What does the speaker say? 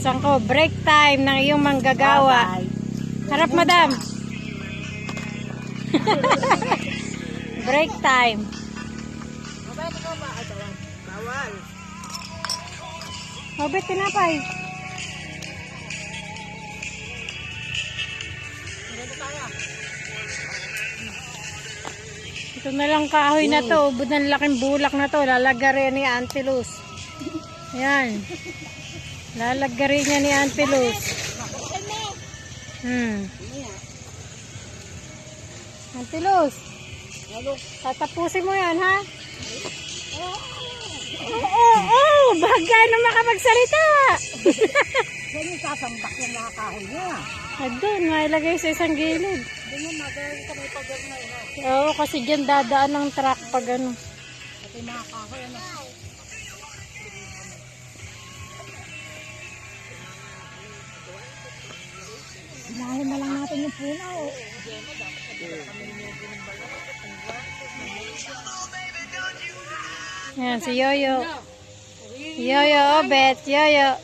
Pinsan ko, break time ng iyong manggagawa. Harap, madam. Break time. Bawal. Mabit, tinapay. Ito na lang kahoy na to. Ubod ng laking bulak na to. Lalagarin ni Auntie Luz. Yan. Lalagarin niya ni Auntie Luz. Auntie Luz. Tatapusin mo yan, ha? Oo, bagay na makapagsalita. Yan yung sasambak yung mga kahoy niya. Doon, mailagay sa isang gilid. Doon yung magaling ka may pagod na yun. Oo, kasi dyan dadaan ng truck pag ano. At yung mga kahoy, ano? Ilalim na lang natin yung punaw. Ayan, si Yoyo. Yoyo, Obet, Yoyo.